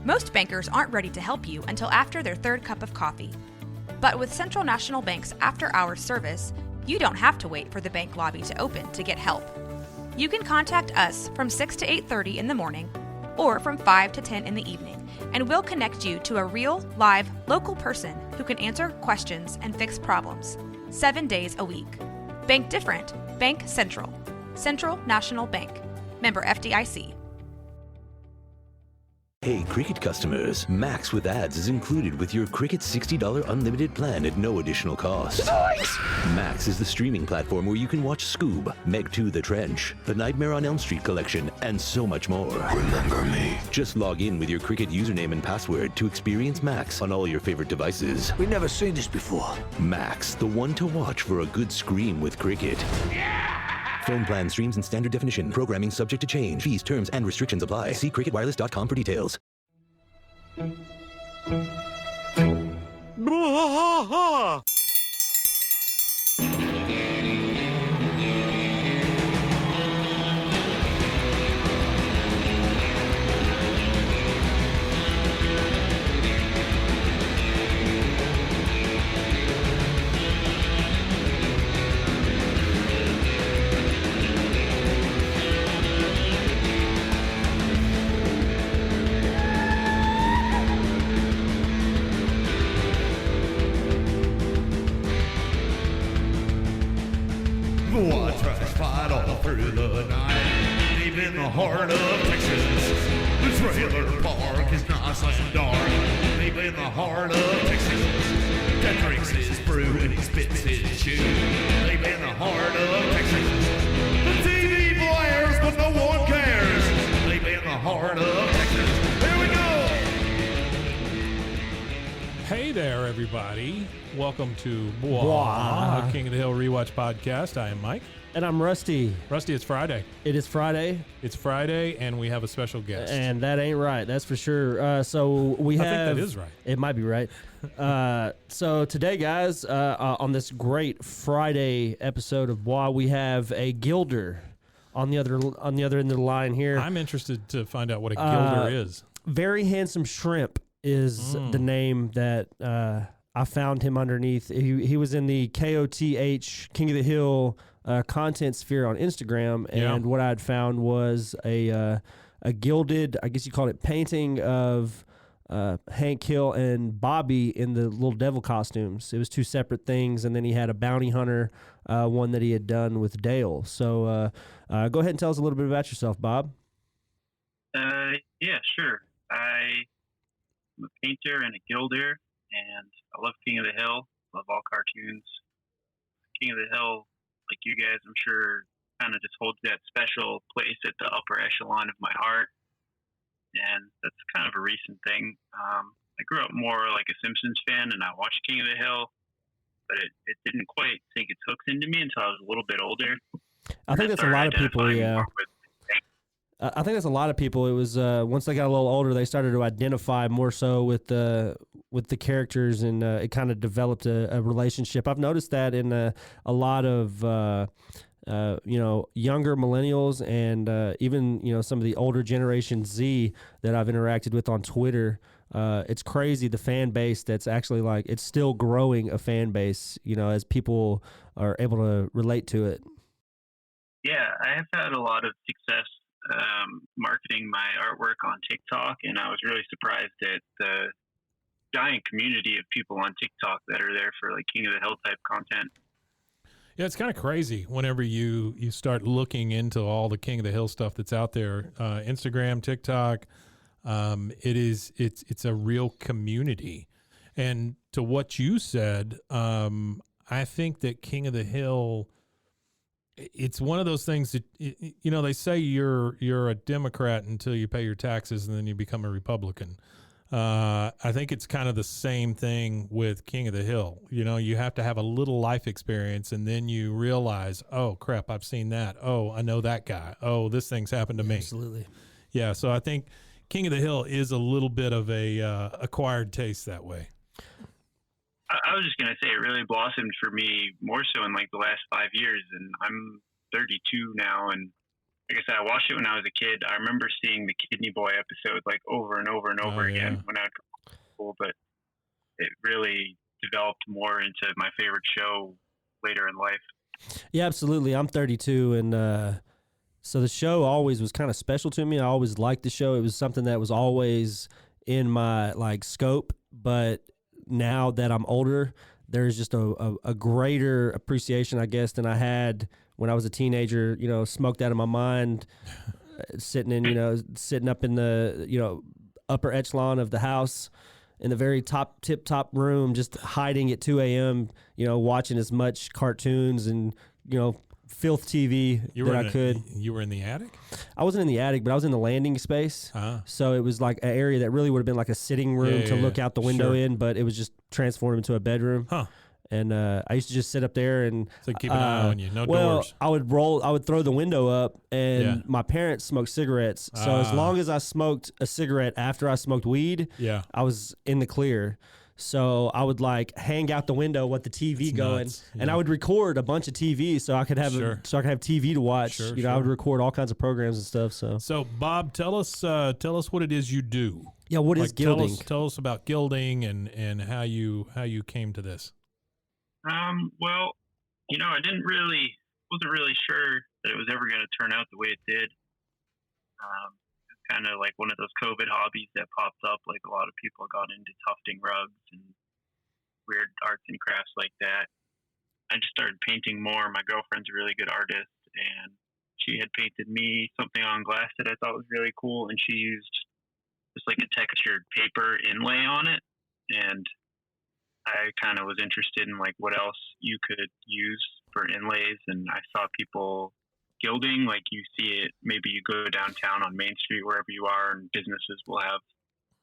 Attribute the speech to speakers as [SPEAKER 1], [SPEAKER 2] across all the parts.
[SPEAKER 1] Most bankers aren't ready to help you until after their third cup of coffee. But with Central National Bank's after-hours service, you don't have to wait for the bank lobby to open to get help. You can contact us from 6 to 8:30 in the morning or from 5 to 10 in the evening, and we'll connect you to a real, live, local person who can answer questions and fix problems 7 days a week. Bank different. Bank Central. Central National Bank. Member FDIC.
[SPEAKER 2] Hey, Cricket customers, Max with ads is included with your Cricket $60 unlimited plan at no additional cost. Nice! Max is the streaming platform where you can watch Scoob, Meg 2 The Trench, The Nightmare on Elm Street collection, and so much more. Remember me. Just log in with your Cricket username and password to experience Max on all your favorite devices.
[SPEAKER 3] We've never seen this before.
[SPEAKER 2] Max, the one to watch for a good scream with Cricket. Yeah! Phone plan streams in standard definition. Programming subject to change. Fees, terms, and restrictions apply. See cricketwireless.com for details.
[SPEAKER 4] Fight all through the night, deep in the heart of Texas. The trailer park is nice and dark, deep in the heart of Texas. That drinks his brew and he spits his chew, deep in the heart of Texas. The TV blares, but no one cares, deep in the heart of Texas. Here we go!
[SPEAKER 5] Hey there, everybody. Welcome to Bois, a King of the Hill Rewatch podcast. I am Mike.
[SPEAKER 6] And I'm Rusty.
[SPEAKER 5] Rusty, it's Friday.
[SPEAKER 6] It is Friday.
[SPEAKER 5] It's Friday, and we have a special guest.
[SPEAKER 6] And that ain't right, that's for sure. So we have...
[SPEAKER 5] I think that is right.
[SPEAKER 6] It might be right. So today, guys, on this great Friday episode of Bois, we have a gilder on the other end of the line here.
[SPEAKER 5] I'm interested to find out what a gilder is.
[SPEAKER 6] Very Handsome Shrimp is the name that I found him underneath. He was in the KOTH, King of the Hill, content sphere on Instagram, and what I had found was a gilded, I guess you call it, painting of Hank Hill and Bobby in the little devil costumes. It was two separate things, and then he had a bounty hunter one that he had done with Dale. So go ahead and tell us a little bit about yourself, Bob.
[SPEAKER 7] Yeah, sure. I'm a painter and a gilder, and I love King of the Hill. Love all cartoons. King of the Hill, like you guys, I'm sure, kind of just holds that special place at the upper echelon of my heart. And that's kind of a recent thing. I grew up more like a Simpsons fan, and I watched King of the Hill, but it didn't quite sink its hooks into me until I was a little bit older.
[SPEAKER 6] I think that's a lot of people, yeah. I think that's a lot of people. It was once they got a little older, they started to identify more so with the characters, and it kind of developed a relationship. I've noticed that in a lot of younger millennials, and even some of the older Generation Z that I've interacted with on Twitter. It's crazy, the fan base that's actually it's still growing a fan base. As people are able to relate to it.
[SPEAKER 7] Yeah, I have had a lot of success marketing my artwork on TikTok, and I was really surprised at the giant community of people on TikTok that are there for like King of the Hill type content.
[SPEAKER 5] Yeah, it's kind of crazy whenever you start looking into all the King of the Hill stuff that's out there. Instagram, TikTok, it's a real community. And to what you said, I think that King of the Hill, it's one of those things that, they say you're a Democrat until you pay your taxes and then you become a Republican. I think it's kind of the same thing with King of the Hill. You have to have a little life experience, and then you realize, oh, crap, I've seen that. Oh, I know that guy. Oh, this thing's happened to me.
[SPEAKER 6] Absolutely.
[SPEAKER 5] Yeah, so I think King of the Hill is a little bit of a acquired taste that way.
[SPEAKER 7] I was just going to say it really blossomed for me more so in like the last 5 years, and I'm 32 now, and like I said, I watched it when I was a kid. I remember seeing the Kidney Boy episode like over and over and over again when I would go to school, but it really developed more into my favorite show later in life.
[SPEAKER 6] Yeah, absolutely. I'm 32, and so the show always was kind of special to me. I always liked the show. It was something that was always in my like scope, but now that I'm older, there's just a greater appreciation, I guess, than I had when I was a teenager, you know, smoked out of my mind, sitting up in the, upper echelon of the house in the very tip-top room, just hiding at 2 a.m., watching as much cartoons and, filth TV that I could.
[SPEAKER 5] You were in the attic?
[SPEAKER 6] I wasn't in the attic, but I was in the landing space. So it was like an area that really would have been like a sitting room to look out the window in, but it was just transformed into a bedroom.
[SPEAKER 5] Huh.
[SPEAKER 6] And I used to just sit up there and
[SPEAKER 5] so keep an eye on you. No doors.
[SPEAKER 6] I would throw the window up, and my parents smoked cigarettes. So as long as I smoked a cigarette after I smoked weed, I was in the clear. So I would like hang out the window with the TV going, and I would record a bunch of TV so I could have TV to watch. I would record all kinds of programs and stuff.
[SPEAKER 5] So Bob, tell us what it is you do.
[SPEAKER 6] Yeah, what is gilding?
[SPEAKER 5] Tell us about gilding and how you came to this.
[SPEAKER 7] Well, I wasn't really sure that it was ever going to turn out the way it did. It's kind of like one of those COVID hobbies that popped up. Like a lot of people got into tufting rugs and weird arts and crafts like that. I just started painting more. My girlfriend's a really good artist, and she had painted me something on glass that I thought was really cool, and she used just like a textured paper inlay on it, and I kind of was interested in like what else you could use for inlays, and I saw people gilding, like you see it, maybe you go downtown on Main Street, wherever you are, and businesses will have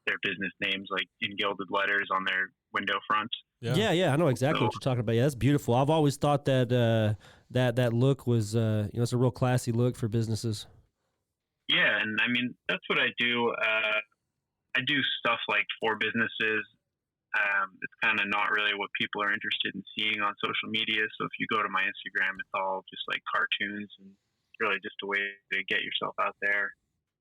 [SPEAKER 7] their business names like in gilded letters on their window fronts.
[SPEAKER 6] Yeah, I know exactly what you're talking about. Yeah, that's beautiful. I've always thought that that look was, it's a real classy look for businesses.
[SPEAKER 7] Yeah, and I mean, that's what I do. I do stuff like for businesses. It's kind of not really what people are interested in seeing on social media. So if you go to my Instagram, it's all just like cartoons, and it's really just a way to get yourself out there,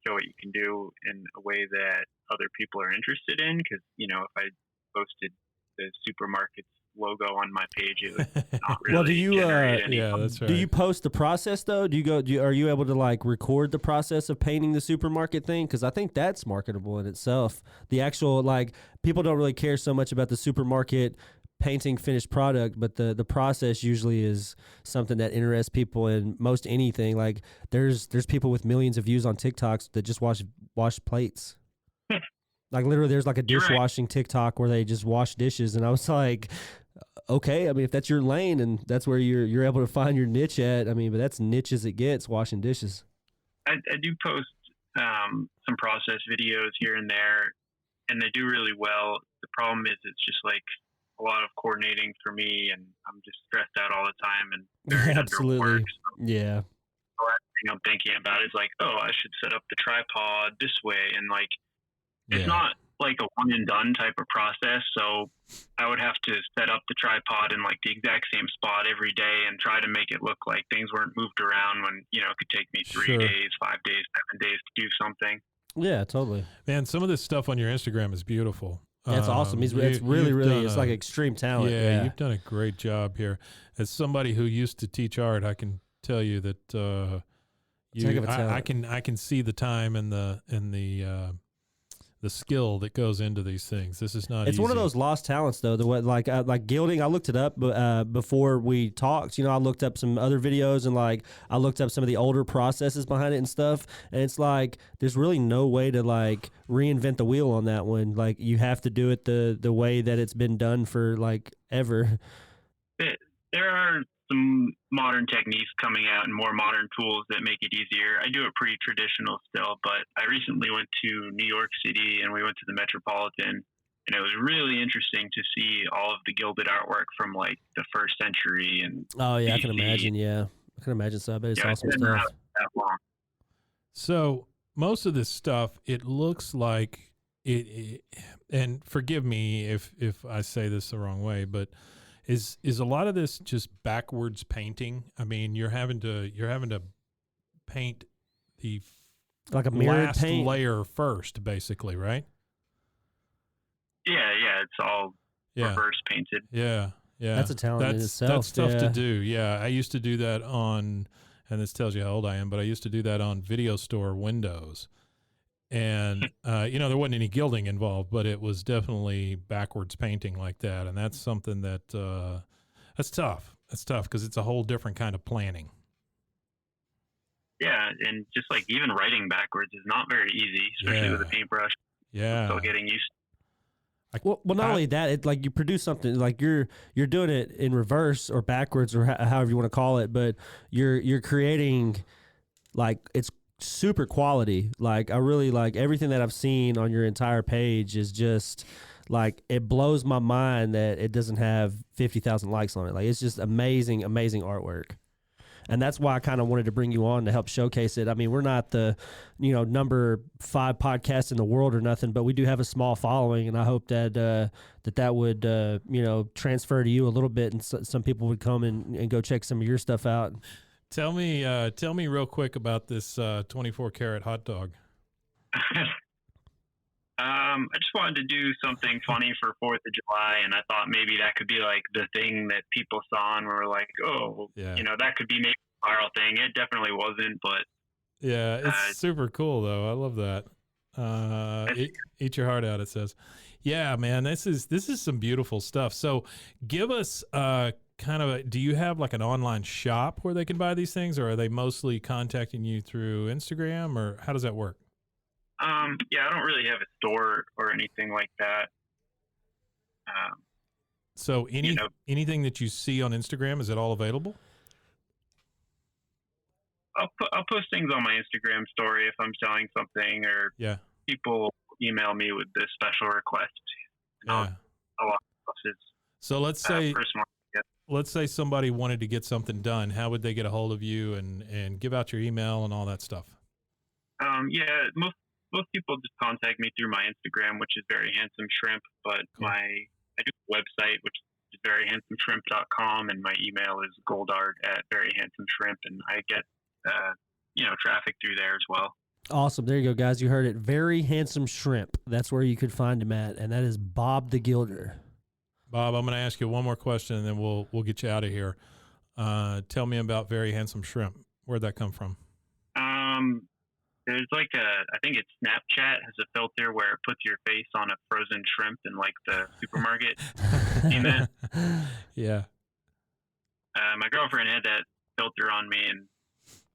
[SPEAKER 7] show what you can do in a way that other people are interested in. Because, if I posted the supermarket's logo on my page, it would not really
[SPEAKER 6] well, do you,
[SPEAKER 7] generate any.
[SPEAKER 5] Yeah, that's right.
[SPEAKER 6] Do you post the process though? Are you able to like record the process of painting the supermarket thing? Because I think that's marketable in itself. The actual like people don't really care so much about the supermarket painting finished product, but the process usually is something that interests people in most anything. Like there's people with millions of views on TikToks that just wash plates. Like literally, there's like a dishwashing TikTok where they just wash dishes, and I was like, okay, I mean, if that's your lane and that's where you're able to find your niche at, I mean, but that's niche as it gets, washing dishes.
[SPEAKER 7] I do post some process videos here and there, and they do really well. The problem is it's just like a lot of coordinating for me, and I'm just stressed out all the time and very
[SPEAKER 6] absolutely.
[SPEAKER 7] So
[SPEAKER 6] yeah.
[SPEAKER 7] the last thing I'm thinking about is like, oh, I should set up the tripod this way, and like it's not like a one and done type of process. So I would have to set up the tripod in like the exact same spot every day and try to make it look like things weren't moved around when, it could take me 3 days, 5 days, 7 days to do something.
[SPEAKER 6] Yeah, totally.
[SPEAKER 5] Man, some of this stuff on your Instagram is beautiful.
[SPEAKER 6] That's awesome. It's really, it's like extreme talent.
[SPEAKER 5] Yeah, you've done a great job here. As somebody who used to teach art, I can tell you that I can see the time and the skill that goes into these things. This is not.
[SPEAKER 6] It's
[SPEAKER 5] easy.
[SPEAKER 6] one of those lost talents, though. Like gilding. I looked it up before we talked. I looked up some other videos and like I looked up some of the older processes behind it and stuff. And it's like there's really no way to like reinvent the wheel on that one. Like you have to do it the way that it's been done for like ever.
[SPEAKER 7] There are some modern techniques coming out and more modern tools that make it easier. I do it pretty traditional still, but I recently went to New York City and we went to the Metropolitan, and it was really interesting to see all of the gilded artwork from like the first century. And
[SPEAKER 6] oh yeah,
[SPEAKER 7] BC.
[SPEAKER 6] I can imagine. Yeah, I can imagine. So I bet it's awesome stuff.
[SPEAKER 7] That long.
[SPEAKER 5] So most of this stuff, it looks like it, and forgive me if I say this the wrong way, but is a lot of this just backwards painting? I mean, you're having to paint
[SPEAKER 6] like a mirrored
[SPEAKER 5] last
[SPEAKER 6] paint
[SPEAKER 5] layer first, basically, right?
[SPEAKER 7] Yeah, it's all reverse painted.
[SPEAKER 5] Yeah.
[SPEAKER 6] That's a talent in itself.
[SPEAKER 5] That's tough
[SPEAKER 6] yeah.
[SPEAKER 5] to do. Yeah, I used to do that on, and this tells you how old I am, but I used to do that on Video Store windows. And, there wasn't any gilding involved, but it was definitely backwards painting like that. And that's something that, that's tough. That's tough because it's a whole different kind of planning.
[SPEAKER 7] Yeah, and just like even writing backwards is not very easy, especially with a paintbrush.
[SPEAKER 5] Yeah.
[SPEAKER 7] Still getting used to.
[SPEAKER 6] Well, not only that, it like you produce something like you're doing it in reverse or backwards or however you want to call it, but you're creating like it's super quality. Like I really like everything that I've seen on your entire page is just like it blows my mind that it doesn't have 50,000 likes on it. Like it's just amazing artwork. And that's why I kind of wanted to bring you on to help showcase it. I mean, we're not the, number 5 podcast in the world or nothing, but we do have a small following, and I hope that that would, transfer to you a little bit, and some people would come and go check some of your stuff out.
[SPEAKER 5] Tell me real quick about this 24 karat hot dog.
[SPEAKER 7] I just wanted to do something funny for 4th of July, and I thought maybe that could be like the thing that people saw and were like, oh, that could be maybe a viral thing. It definitely wasn't, but
[SPEAKER 5] yeah, it's super cool though. I love that. Eat your heart out, it says. Yeah, man, this is some beautiful stuff. So give us do you have like an online shop where they can buy these things, or are they mostly contacting you through Instagram, or how does that work?
[SPEAKER 7] I don't really have a store or anything like that.
[SPEAKER 5] So anything that you see on Instagram, is it all available?
[SPEAKER 7] I'll post things on my Instagram story if I'm selling something, or people email me with this special request. A lot of stuff is
[SPEAKER 5] so let's say somebody wanted to get something done. How would they get a hold of you and give out your email and all that stuff?
[SPEAKER 7] Most people just contact me through my Instagram, which is Very Handsome Shrimp, but
[SPEAKER 5] cool.
[SPEAKER 7] I do a website, which is veryhandsomeshrimp.com, and my email is goldart@veryhandsomeshrimp, and I get traffic through there as well.
[SPEAKER 6] Awesome. There you go, guys. You heard it. Very Handsome Shrimp. That's where you could find him at, and that is Bob the Gilder.
[SPEAKER 5] Bob, I'm going to ask you one more question, and then we'll get you out of here. Tell me about Very Handsome Shrimp. Where'd that come from?
[SPEAKER 7] There's like I think it's Snapchat has a filter where it puts your face on a frozen shrimp in like the supermarket. Seen that?
[SPEAKER 5] Yeah.
[SPEAKER 7] My girlfriend had that filter on me, and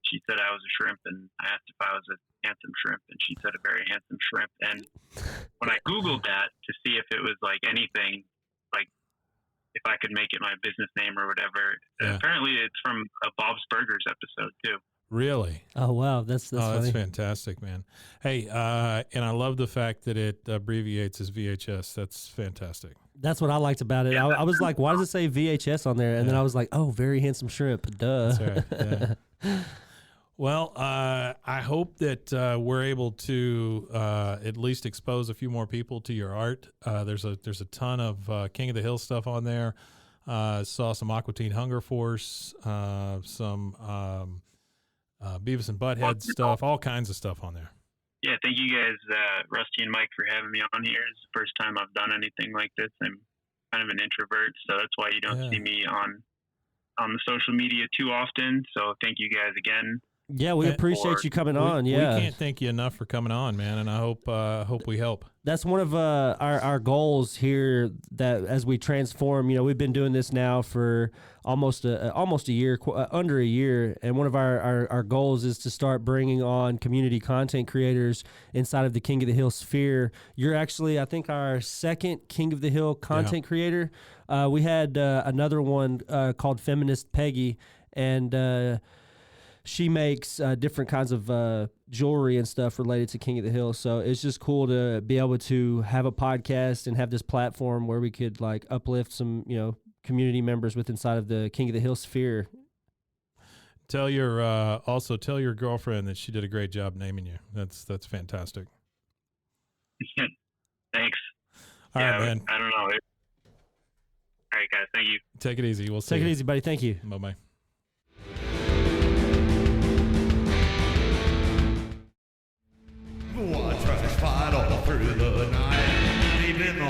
[SPEAKER 7] she said I was a shrimp, and I asked if I was a handsome shrimp, and she said a very handsome shrimp. And when I Googled that to see if it was like anything, like if I could make it my business name or whatever, apparently it's from a Bob's Burgers episode too.
[SPEAKER 5] Really?
[SPEAKER 6] Oh, wow. That's funny.
[SPEAKER 5] That's fantastic, man. Hey, and I love the fact that it abbreviates as VHS. That's fantastic.
[SPEAKER 6] That's what I liked about it. I was like, why does it say VHS on there? And then I was like, oh, Very Handsome Shrimp. Duh.
[SPEAKER 5] That's right. Yeah. Well, I hope that we're able to at least expose a few more people to your art. There's a ton of King of the Hill stuff on there. Saw some Aqua Teen Hunger Force, some Beavis and Butthead stuff, all kinds of stuff on there.
[SPEAKER 7] Yeah, thank you guys, Rusty and Mike, for having me on here. It's the first time I've done anything like this. I'm kind of an introvert, so that's why you don't see me on the social media too often. So thank you guys again.
[SPEAKER 6] Yeah, we appreciate you coming on. Yeah,
[SPEAKER 5] we can't thank you enough for coming on, man, and I hope we help.
[SPEAKER 6] That's one of our goals here. That as we transform, we've been doing this now for almost a year, under a year, and one of our goals is to start bringing on community content creators inside of the King of the Hill sphere. You're actually, I think, our second King of the Hill content creator. We had another one called Feminist Peggy, and she makes different kinds of jewelry and stuff related to King of the Hill. So it's just cool to be able to have a podcast and have this platform where we could like uplift some, community members with inside of the King of the Hill sphere.
[SPEAKER 5] Tell your girlfriend that she did a great job naming you. That's fantastic.
[SPEAKER 7] Thanks.
[SPEAKER 5] All right, man.
[SPEAKER 7] I don't know. All right, guys. Thank you.
[SPEAKER 5] Take it easy. We'll see.
[SPEAKER 6] Take it easy, buddy. Thank you.
[SPEAKER 5] Bye-bye.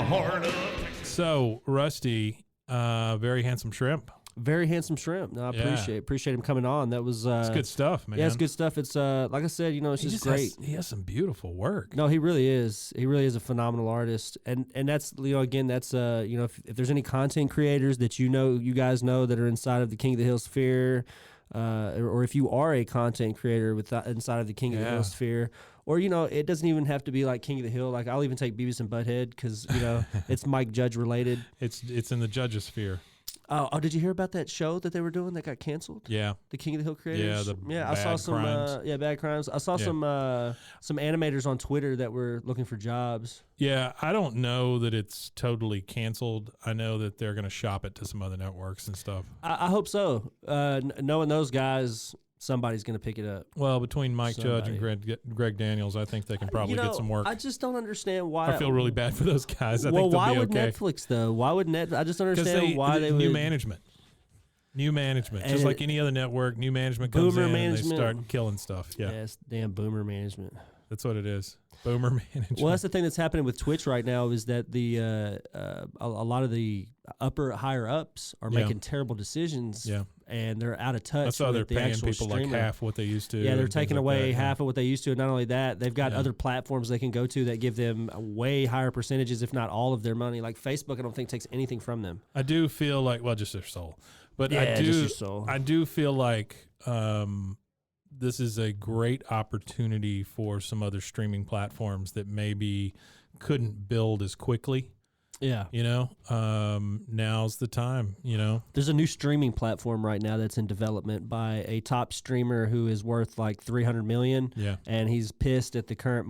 [SPEAKER 4] the heart of Texas.
[SPEAKER 5] So, Rusty, very handsome shrimp.
[SPEAKER 6] Very handsome shrimp. No, I
[SPEAKER 5] Yeah.
[SPEAKER 6] appreciate him coming on. That was
[SPEAKER 5] It's good stuff, man.
[SPEAKER 6] Yeah, it's good stuff. It's like I said, it's just great.
[SPEAKER 5] He has some beautiful work.
[SPEAKER 6] No, he really is. He really is a phenomenal artist, and that's again that's if there's any content creators that you guys know that are inside of the King of the Hill sphere, or if you are a content creator inside of the King of the Hill sphere, or it doesn't even have to be like King of the Hill. Like I'll even take Beavis and Butthead because it's Mike Judge related.
[SPEAKER 5] It's in the judges sphere.
[SPEAKER 6] Oh, did you hear about that show that they were doing that got canceled?
[SPEAKER 5] Yeah.
[SPEAKER 6] The King of the Hill creators.
[SPEAKER 5] Yeah,
[SPEAKER 6] I saw some.
[SPEAKER 5] Crimes.
[SPEAKER 6] Bad Crimes. I saw some animators on Twitter that were looking for jobs.
[SPEAKER 5] Yeah, I don't know that it's totally canceled. I know that they're going to shop it to some other networks and stuff.
[SPEAKER 6] I hope so. Knowing those guys, somebody's going to pick it up.
[SPEAKER 5] Well, between Mike Judge and Greg Daniels, I think they can probably get some work.
[SPEAKER 6] I just don't understand why.
[SPEAKER 5] I feel really bad for those guys. I think they'll
[SPEAKER 6] why
[SPEAKER 5] be
[SPEAKER 6] would
[SPEAKER 5] okay.
[SPEAKER 6] Netflix though? Why would Netflix? I just don't understand why they would.
[SPEAKER 5] New management. Just
[SPEAKER 6] And
[SPEAKER 5] like any other network, new management comes
[SPEAKER 6] Boomer
[SPEAKER 5] in
[SPEAKER 6] management.
[SPEAKER 5] and they start killing stuff. Yeah,
[SPEAKER 6] Yes, damn boomer management.
[SPEAKER 5] that's what it is. Boomer management.
[SPEAKER 6] Well, that's the thing that's happening with Twitch right now is that the a lot of the higher ups are making terrible decisions.
[SPEAKER 5] Yeah.
[SPEAKER 6] And they're out of touch.
[SPEAKER 5] I saw they're
[SPEAKER 6] with the
[SPEAKER 5] paying
[SPEAKER 6] actual
[SPEAKER 5] people
[SPEAKER 6] streamer.
[SPEAKER 5] like half what they used to.
[SPEAKER 6] Yeah, they're
[SPEAKER 5] and things
[SPEAKER 6] taking
[SPEAKER 5] like
[SPEAKER 6] away
[SPEAKER 5] that.
[SPEAKER 6] half of what they used to. And not only that, they've got other platforms they can go to that give them way higher percentages, if not all of their money. Like Facebook, I don't think takes anything from them.
[SPEAKER 5] I do feel like, well, just their soul, but
[SPEAKER 6] Yeah,
[SPEAKER 5] I
[SPEAKER 6] just
[SPEAKER 5] do.
[SPEAKER 6] your soul.
[SPEAKER 5] I do feel like this is a great opportunity for some other streaming platforms that maybe couldn't build as quickly.
[SPEAKER 6] Yeah.
[SPEAKER 5] Now's the time.
[SPEAKER 6] There's a new streaming platform right now that's in development by a top streamer who is worth like $300 million.
[SPEAKER 5] Yeah.
[SPEAKER 6] And he's pissed at the current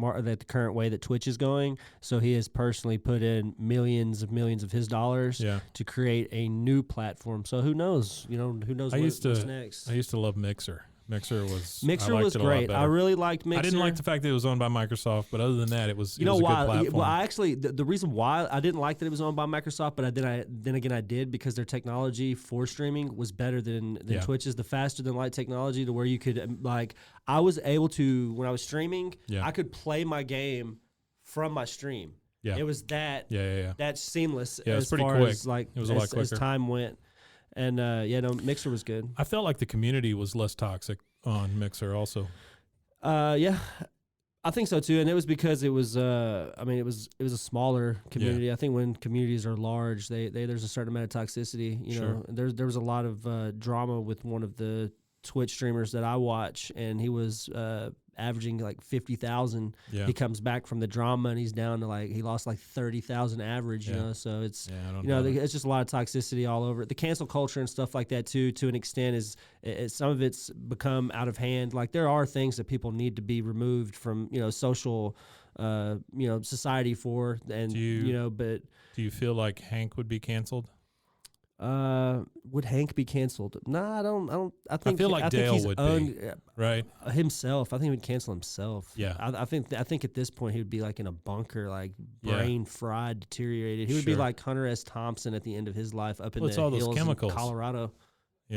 [SPEAKER 6] way that Twitch is going. So he has personally put in millions of his dollars to create a new platform. So who knows? Who knows what's next?
[SPEAKER 5] I used to love Mixer. Mixer was
[SPEAKER 6] Great. I really liked Mixer.
[SPEAKER 5] I didn't like the fact that it was owned by Microsoft, but other than that, it was.
[SPEAKER 6] You know
[SPEAKER 5] it was
[SPEAKER 6] why?
[SPEAKER 5] a good platform.
[SPEAKER 6] Well, I actually the reason why I didn't like that it was owned by Microsoft, but then again I did because their technology for streaming was better than Twitch's. The faster than light technology to where you could I was able to when I was streaming, I could play my game from my stream.
[SPEAKER 5] Yeah,
[SPEAKER 6] it was that.
[SPEAKER 5] Yeah.
[SPEAKER 6] That's seamless.
[SPEAKER 5] Yeah,
[SPEAKER 6] as
[SPEAKER 5] it's pretty
[SPEAKER 6] far
[SPEAKER 5] quick.
[SPEAKER 6] as like
[SPEAKER 5] it was a lot quicker
[SPEAKER 6] as time went. And Mixer was good.
[SPEAKER 5] I felt like the community was less toxic on Mixer also.
[SPEAKER 6] Yeah, I think so too. And it was because it was it was a smaller community. I think when communities are large, there's a certain amount of toxicity.
[SPEAKER 5] Sure.
[SPEAKER 6] There was a lot of drama with one of the Twitch streamers that I watch, and he was averaging like 50,000.
[SPEAKER 5] Yeah.
[SPEAKER 6] He comes back from the drama and he's down to he lost like 30,000 average. So it's it's just a lot of toxicity all over it. The cancel culture and stuff like that too, to an extent, is some of it's become out of hand. Like there are things that people need to be removed from social society for, and but
[SPEAKER 5] do you feel like Hank would be canceled?
[SPEAKER 6] Would Hank be canceled? No, I don't. I
[SPEAKER 5] feel like Dale
[SPEAKER 6] he's
[SPEAKER 5] would be, right?
[SPEAKER 6] Himself. I think he would cancel himself.
[SPEAKER 5] Yeah.
[SPEAKER 6] I think at this point he would be like in a bunker, like brain fried, deteriated. He would be like Hunter S. Thompson at the end of his life up in the
[SPEAKER 5] all those
[SPEAKER 6] hills
[SPEAKER 5] chemicals.
[SPEAKER 6] in Colorado.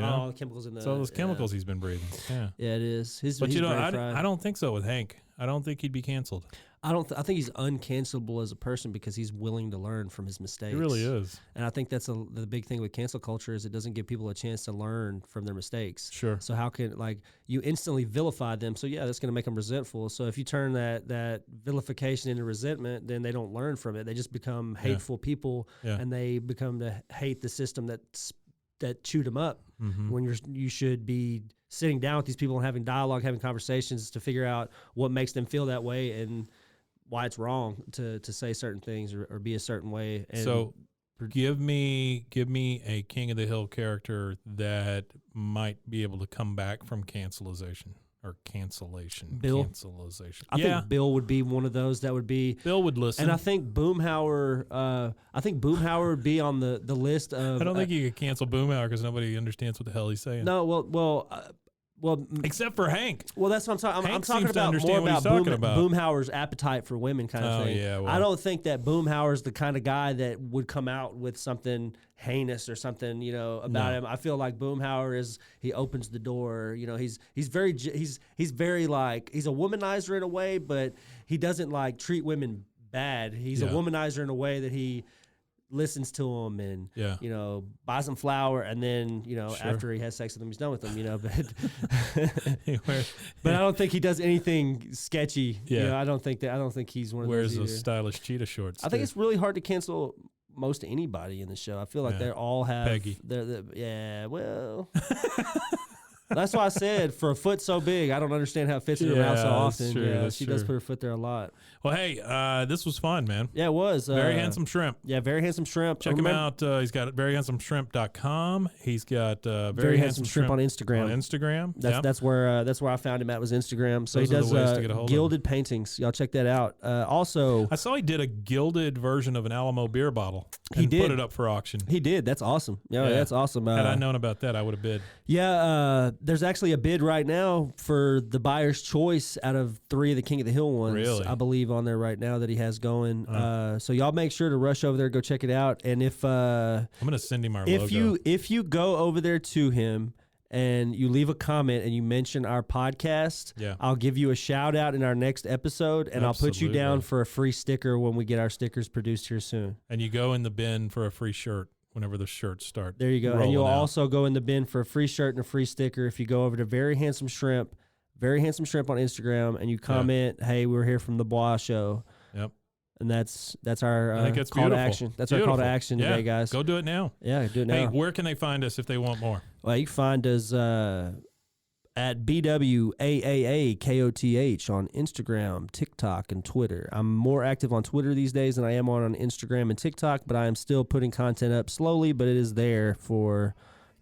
[SPEAKER 5] All
[SPEAKER 6] the chemicals in the.
[SPEAKER 5] It's all those chemicals he's been breathing. Yeah.
[SPEAKER 6] Yeah, it is.
[SPEAKER 5] But
[SPEAKER 6] he's
[SPEAKER 5] I don't think so with Hank. I don't think he'd be canceled.
[SPEAKER 6] I think he's uncancelable as a person because he's willing to learn from his mistakes.
[SPEAKER 5] He really is.
[SPEAKER 6] And I think that's the big thing with cancel culture is it doesn't give people a chance to learn from their mistakes.
[SPEAKER 5] Sure.
[SPEAKER 6] So how can you instantly vilify them? So yeah, that's going to make them resentful. So if you turn that vilification into resentment, then they don't learn from it. They just become hateful people, and they become to hate the system that chewed them up.
[SPEAKER 5] Mm-hmm.
[SPEAKER 6] When you should be sitting down with these people and having dialogue, having conversations to figure out what makes them feel that way and why it's wrong to say certain things or be a certain way. And
[SPEAKER 5] so give me a King of the Hill character that might be able to come back from cancellation.
[SPEAKER 6] Bill.
[SPEAKER 5] Cancellation.
[SPEAKER 6] I think Bill would be one of those that would be.
[SPEAKER 5] Bill would listen.
[SPEAKER 6] And I think Boomhauer. Would be on the list of.
[SPEAKER 5] I don't think you could cancel Boomhauer because nobody understands what the hell he's saying.
[SPEAKER 6] No, well,
[SPEAKER 5] except for Hank.
[SPEAKER 6] Well, that's what I'm talking. I'm
[SPEAKER 5] Hank
[SPEAKER 6] talking
[SPEAKER 5] seems to
[SPEAKER 6] about
[SPEAKER 5] understand
[SPEAKER 6] more
[SPEAKER 5] what he's
[SPEAKER 6] about,
[SPEAKER 5] talking about.
[SPEAKER 6] Boomhauer's appetite for women kind of thing.
[SPEAKER 5] Yeah, well.
[SPEAKER 6] I don't think that Boomhauer's the kind of guy that would come out with something heinous or something, about him. I feel like Boomhauer he opens the door. He's very he's a womanizer in a way, but he doesn't treat women bad. He's a
[SPEAKER 5] Yeah.
[SPEAKER 6] womanizer in a way that he listens to him and
[SPEAKER 5] Yeah.
[SPEAKER 6] buys him flour, and then
[SPEAKER 5] Sure.
[SPEAKER 6] after he has sex with him, he's done with him.
[SPEAKER 5] He
[SPEAKER 6] But I don't think he does anything sketchy.
[SPEAKER 5] Yeah.
[SPEAKER 6] I don't think he's one of
[SPEAKER 5] wears
[SPEAKER 6] those
[SPEAKER 5] those
[SPEAKER 6] either.
[SPEAKER 5] stylish cheetah shorts.
[SPEAKER 6] I think
[SPEAKER 5] too.
[SPEAKER 6] it's really hard to cancel most anybody in the show. I feel like
[SPEAKER 5] Yeah.
[SPEAKER 6] they all have
[SPEAKER 5] Peggy.
[SPEAKER 6] Yeah, well, that's why I said for a foot so big, I don't understand how it fits in her mouth so
[SPEAKER 5] Yeah,
[SPEAKER 6] often.
[SPEAKER 5] that's true,
[SPEAKER 6] Yeah,
[SPEAKER 5] that's
[SPEAKER 6] she does
[SPEAKER 5] true.
[SPEAKER 6] put her foot there a lot.
[SPEAKER 5] Well, hey, this was fun, man.
[SPEAKER 6] Yeah, it was
[SPEAKER 5] Very handsome shrimp.
[SPEAKER 6] Yeah, very handsome shrimp.
[SPEAKER 5] Check him out. He's got veryhandsomeshrimp.com. He's got
[SPEAKER 6] Very handsome shrimp on Instagram.
[SPEAKER 5] On Instagram.
[SPEAKER 6] That's where I found him at was Instagram. So
[SPEAKER 5] Those
[SPEAKER 6] he
[SPEAKER 5] are the
[SPEAKER 6] does
[SPEAKER 5] ways to get a hold of him.
[SPEAKER 6] gilded paintings. Y'all check that out. Also,
[SPEAKER 5] I saw he did a gilded version of an Alamo beer bottle.
[SPEAKER 6] He
[SPEAKER 5] and
[SPEAKER 6] did.
[SPEAKER 5] put it up for auction.
[SPEAKER 6] he did. That's awesome. Yeah,
[SPEAKER 5] Yeah.
[SPEAKER 6] that's awesome.
[SPEAKER 5] Had I known about that, I would have bid.
[SPEAKER 6] Yeah, there's actually a bid right now for the buyer's choice out of 3 of the King of the Hill ones.
[SPEAKER 5] Really?
[SPEAKER 6] I believe on there right now that he has going. So y'all make sure to rush over there, go check it out. And if
[SPEAKER 5] I'm gonna send him our logo.
[SPEAKER 6] if you go over there to him and you leave a comment and you mention our podcast,
[SPEAKER 5] Yeah.
[SPEAKER 6] I'll give you a shout out in our next episode, and I'll put you down
[SPEAKER 5] Absolutely.
[SPEAKER 6] for a free sticker when we get our stickers produced here soon.
[SPEAKER 5] And you go in the bin for a free shirt whenever the shirts start.
[SPEAKER 6] There you go. And
[SPEAKER 5] rolling
[SPEAKER 6] you'll
[SPEAKER 5] out.
[SPEAKER 6] also go in the bin for a free shirt and a free sticker if you go over to Very Handsome Shrimp on Instagram, and you comment, "Hey, we're here from the Bois Show."
[SPEAKER 5] Yep.
[SPEAKER 6] And that's our
[SPEAKER 5] I think it's
[SPEAKER 6] call to
[SPEAKER 5] beautiful.
[SPEAKER 6] action. That's our call to
[SPEAKER 5] Beautiful.
[SPEAKER 6] action
[SPEAKER 5] Yeah.
[SPEAKER 6] today, guys.
[SPEAKER 5] Go do it now.
[SPEAKER 6] Yeah, do it now.
[SPEAKER 5] Hey, where can they find us if they want more?
[SPEAKER 6] Well, you can find us at BWAAAKOTH on Instagram, TikTok, and Twitter. I'm more active on Twitter these days than I am on Instagram and TikTok, but I am still putting content up slowly, but it is there for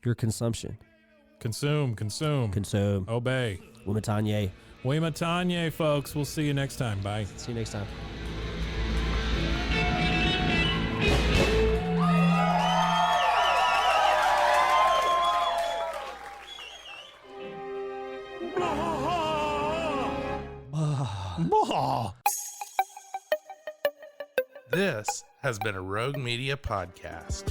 [SPEAKER 6] your consumption.
[SPEAKER 5] Consume.
[SPEAKER 6] Consume.
[SPEAKER 5] Obey.
[SPEAKER 6] Wimatanye.
[SPEAKER 5] Wimatanye, folks. We'll see you next time. Bye.
[SPEAKER 6] See you next time.
[SPEAKER 3] This has been a Rogue Media podcast.